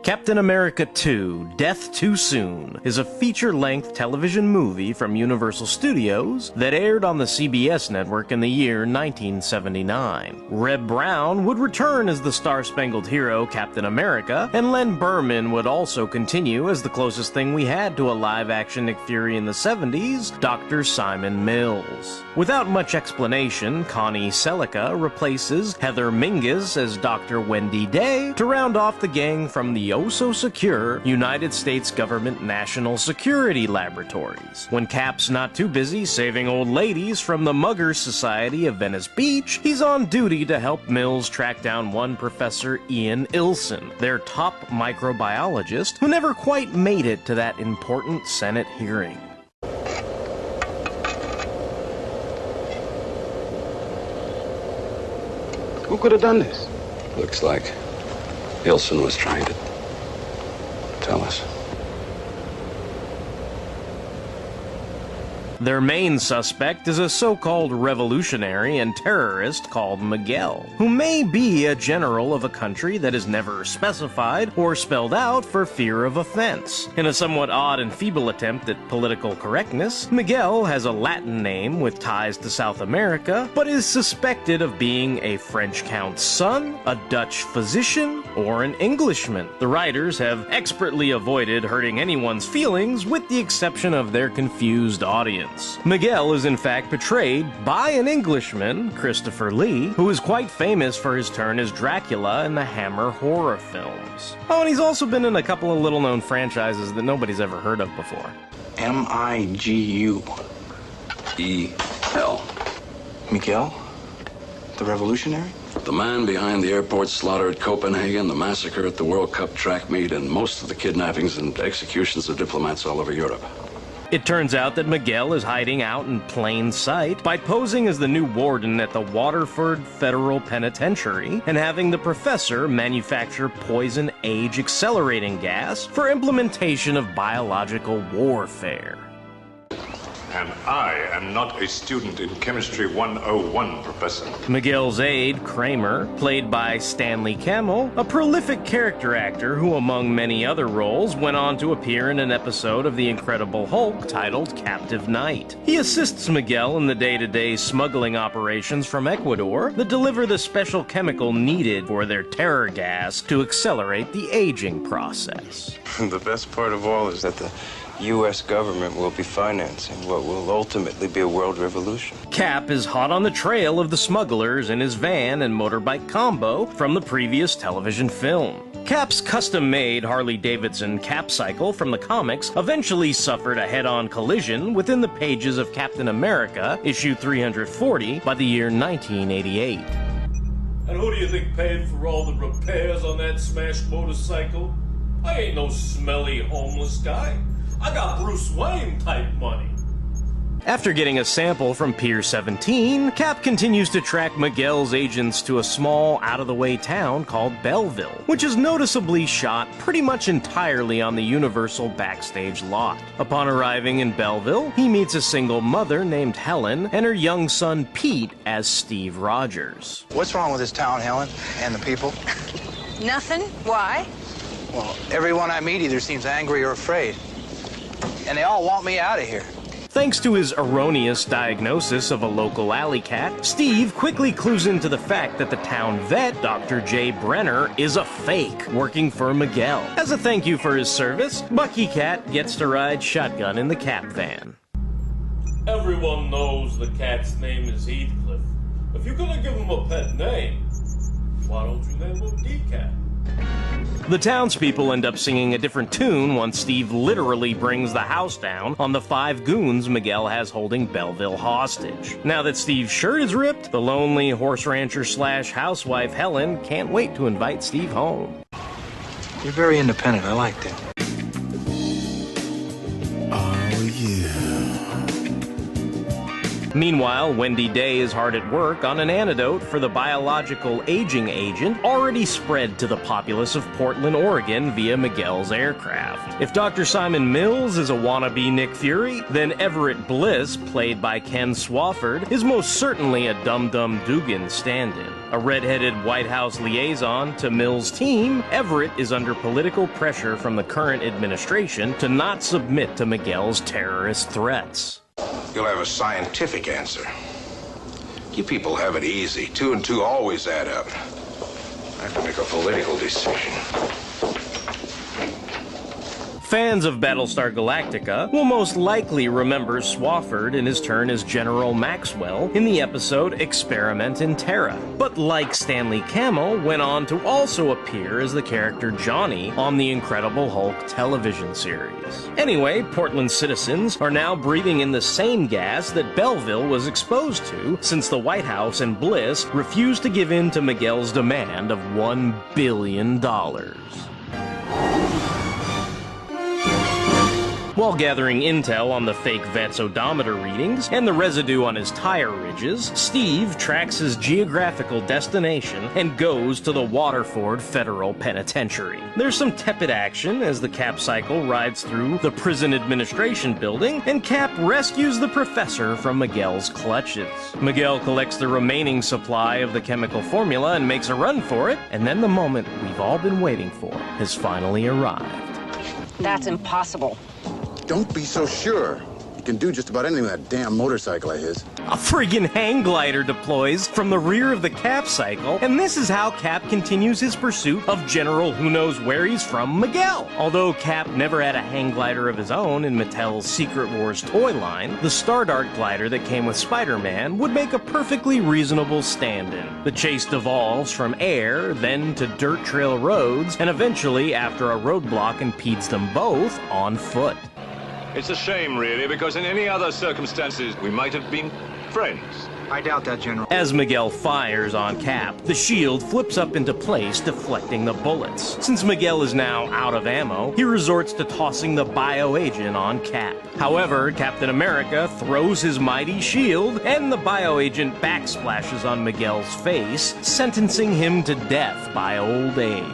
Captain America 2: Death Too Soon is a feature-length television movie from Universal Studios that aired on the CBS network in the year 1979. Reb Brown would return as the Star-Spangled Hero Captain America, and Len Berman would also continue as the closest thing we had to a live-action Nick Fury in the 70s, Dr. Simon Mills. Without much explanation, Connie Selica replaces Heather Mingus as Dr. Wendy Day to round off the gang from the oh-so-secure United States Government National Security Laboratories. When Cap's not too busy saving old ladies from the Muggers Society of Venice Beach, he's on duty to help Mills track down one Professor Ian Ilson, their top microbiologist who never quite made it to that important Senate hearing. Who could have done this? Looks like Ilson was trying to tell us. Their main suspect is a so-called revolutionary and terrorist called Miguel, who may be a general of a country that is never specified or spelled out for fear of offense. In a somewhat odd and feeble attempt at political correctness, Miguel has a Latin name with ties to South America, but is suspected of being a French count's son, a Dutch physician, or an Englishman. The writers have expertly avoided hurting anyone's feelings with the exception of their confused audience. Miguel is in fact portrayed by an Englishman, Christopher Lee, who is quite famous for his turn as Dracula in the Hammer horror films. Oh, and he's also been in a couple of little-known franchises that nobody's ever heard of before. M-I-G-U-E-L. Miguel? The revolutionary? The man behind the airport slaughter at Copenhagen, the massacre at the World Cup track meet, and most of the kidnappings and executions of diplomats all over Europe. It turns out that Miguel is hiding out in plain sight by posing as the new warden at the Waterford Federal Penitentiary and having the professor manufacture poison age accelerating gas for implementation of biological warfare. And I am not a student in Chemistry 101, Professor. Miguel's aide, Kramer, played by Stanley Camel, a prolific character actor who, among many other roles, went on to appear in an episode of The Incredible Hulk titled Captive Knight. He assists Miguel in the day-to-day smuggling operations from Ecuador that deliver the special chemical needed for their terror gas to accelerate the aging process. The best part of all is that the U.S. government will be financing what will ultimately be a world revolution. Cap is hot on the trail of the smugglers in his van and motorbike combo from the previous television film. Cap's custom-made Harley-Davidson Cap cycle from the comics eventually suffered a head-on collision within the pages of Captain America, issue 340, by the year 1988. And who do you think paid for all the repairs on that smashed motorcycle? I ain't no smelly homeless guy. I got Bruce Wayne-type money. After getting a sample from Pier 17, Cap continues to track Miguel's agents to a small, out-of-the-way town called Belleville, which is noticeably shot pretty much entirely on the Universal backstage lot. Upon arriving in Belleville, he meets a single mother named Helen and her young son Pete as Steve Rogers. What's wrong with this town, Helen, and the people? Nothing. Why? Well, everyone I meet either seems angry or afraid. And they all want me out of here. Thanks to his erroneous diagnosis of a local alley cat, Steve quickly clues into the fact that the town vet, Dr. J. Brenner, is a fake working for Miguel. As a thank you for his service, Bucky Cat gets to ride shotgun in the Cap van. Everyone knows the cat's name is Heathcliff. If you're gonna give him a pet name, why don't you name him D-Cat? The townspeople end up singing a different tune once Steve literally brings the house down on the 5 goons Miguel has holding Belleville hostage. Now that Steve's shirt is ripped, the lonely horse rancher slash housewife Helen can't wait to invite Steve home. You're very independent. I like that. Oh, yeah. Meanwhile, Wendy Day is hard at work on an antidote for the biological aging agent already spread to the populace of Portland, Oregon via Miguel's aircraft. If Dr. Simon Mills is a wannabe Nick Fury, then Everett Bliss, played by Ken Swofford, is most certainly a Dum-Dum Dugan stand-in. A red-headed White House liaison to Mills' team, Everett is under political pressure from the current administration to not submit to Miguel's terrorist threats. You'll have a scientific answer. You people have it easy. 2 and 2 always add up. I have to make a political decision. Fans of Battlestar Galactica will most likely remember Swofford in his turn as General Maxwell in the episode Experiment in Terra. But like Stanley Camill, went on to also appear as the character Johnny on the Incredible Hulk television series. Anyway, Portland citizens are now breathing in the same gas that Belleville was exposed to, since the White House and Bliss refused to give in to Miguel's demand of $1 billion. While gathering intel on the fake Vet's odometer readings and the residue on his tire ridges, Steve tracks his geographical destination and goes to the Waterford Federal Penitentiary. There's some tepid action as the Cap cycle rides through the prison administration building, and Cap rescues the professor from Miguel's clutches. Miguel collects the remaining supply of the chemical formula and makes a run for it, and then the moment we've all been waiting for has finally arrived. That's impossible. Don't be so sure. He can do just about anything with that damn motorcycle of his. A friggin' hang glider deploys from the rear of the Cap cycle, and this is how Cap continues his pursuit of General Who Knows Where He's From Miguel. Although Cap never had a hang glider of his own in Mattel's Secret Wars toy line, the Stardart glider that came with Spider-Man would make a perfectly reasonable stand-in. The chase devolves from air, then to dirt trail roads, and eventually, after a roadblock impedes them both, on foot. It's a shame, really, because in any other circumstances, we might have been friends. I doubt that, General. As Miguel fires on Cap, the shield flips up into place, deflecting the bullets. Since Miguel is now out of ammo, he resorts to tossing the bioagent on Cap. However, Captain America throws his mighty shield, and the bioagent backsplashes on Miguel's face, sentencing him to death by old age.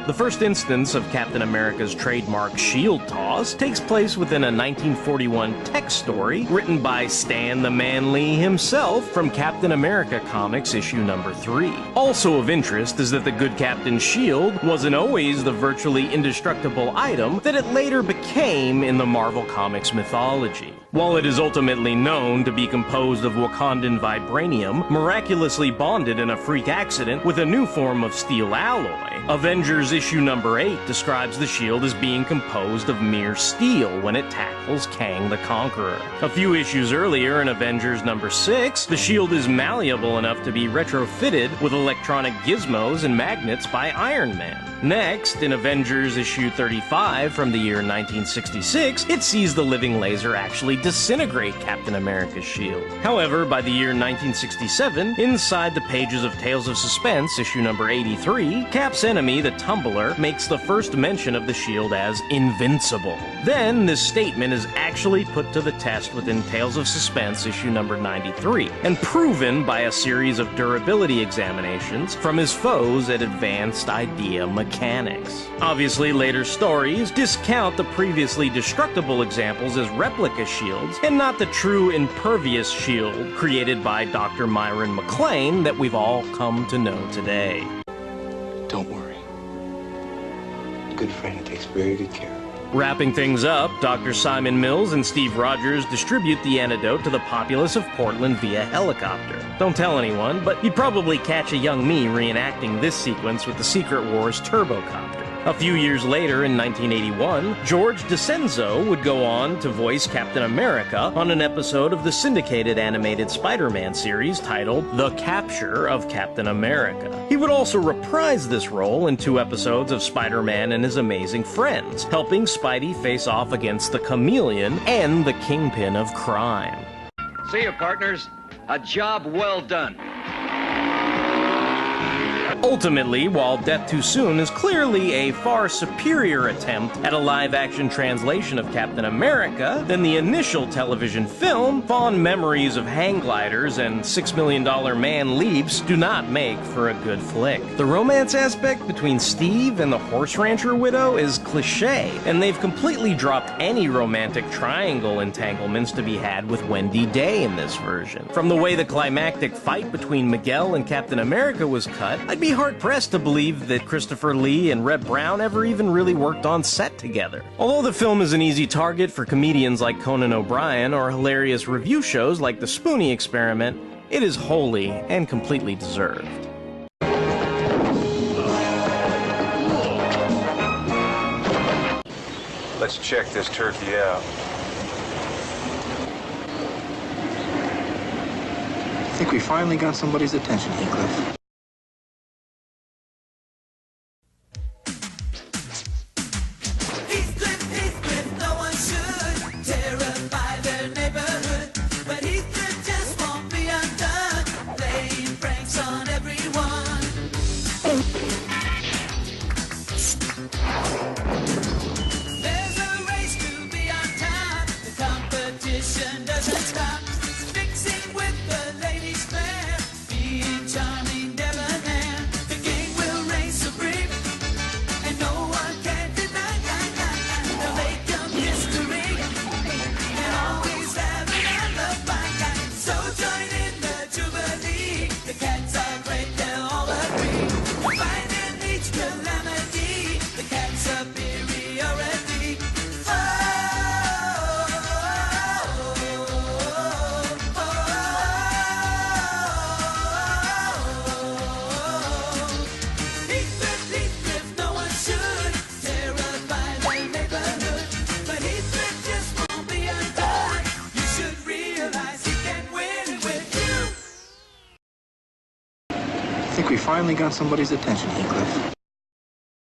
The first instance of Captain America's trademark shield toss takes place within a 1941 text story written by Stan the Man Lee himself from Captain America Comics issue number 3. Also of interest is that the good Captain's shield wasn't always the virtually indestructible item that it later became in the Marvel Comics mythology. While it is ultimately known to be composed of Wakandan vibranium, miraculously bonded in a freak accident with a new form of steel alloy, Avengers issue number 8 describes the shield as being composed of mere steel when it tackles Kang the Conqueror. A few issues earlier in Avengers number 6, the shield is malleable enough to be retrofitted with electronic gizmos and magnets by Iron Man. Next, in Avengers issue 35 from the year 1966, it sees the living laser actually disintegrate Captain America's shield. However, by the year 1967, inside the pages of Tales of Suspense, issue number 83, Cap's enemy, the Tumbler, makes the first mention of the shield as invincible. Then, this statement is actually put to the test within Tales of Suspense, issue number 93, and proven by a series of durability examinations from his foes at Advanced Idea Mechanics. Obviously, later stories discount the previously destructible examples as replica shields, and not the true impervious shield created by Dr. Myron McClane that we've all come to know today. Don't worry. A good friend takes very good care of you. Wrapping things up, Dr. Simon Mills and Steve Rogers distribute the antidote to the populace of Portland via helicopter. Don't tell anyone, but you'd probably catch a young me reenacting this sequence with the Secret Wars turbocopter. A few years later, in 1981, George DeCenzo would go on to voice Captain America on an episode of the syndicated animated Spider-Man series titled The Capture of Captain America. He would also reprise this role in 2 episodes of Spider-Man and His Amazing Friends, helping Spidey face off against the Chameleon and the Kingpin of crime. See you, partners. A job well done. Ultimately, while Death Too Soon is clearly a far superior attempt at a live-action translation of Captain America than the initial television film, fond memories of hang gliders and $6 Million Man leaps do not make for a good flick. The romance aspect between Steve and the horse rancher widow is cliché, and they've completely dropped any romantic triangle entanglements to be had with Wendy Day in this version. From the way the climactic fight between Miguel and Captain America was cut, I'd be hard-pressed to believe that Christopher Lee and Reb Brown ever even really worked on set together. Although the film is an easy target for comedians like Conan O'Brien or hilarious review shows like The Spoonie Experiment, it is wholly and completely deserved. Let's check this turkey out. I think we finally got somebody's attention, Heathcliff. I think we finally got somebody's attention, Heathcliff.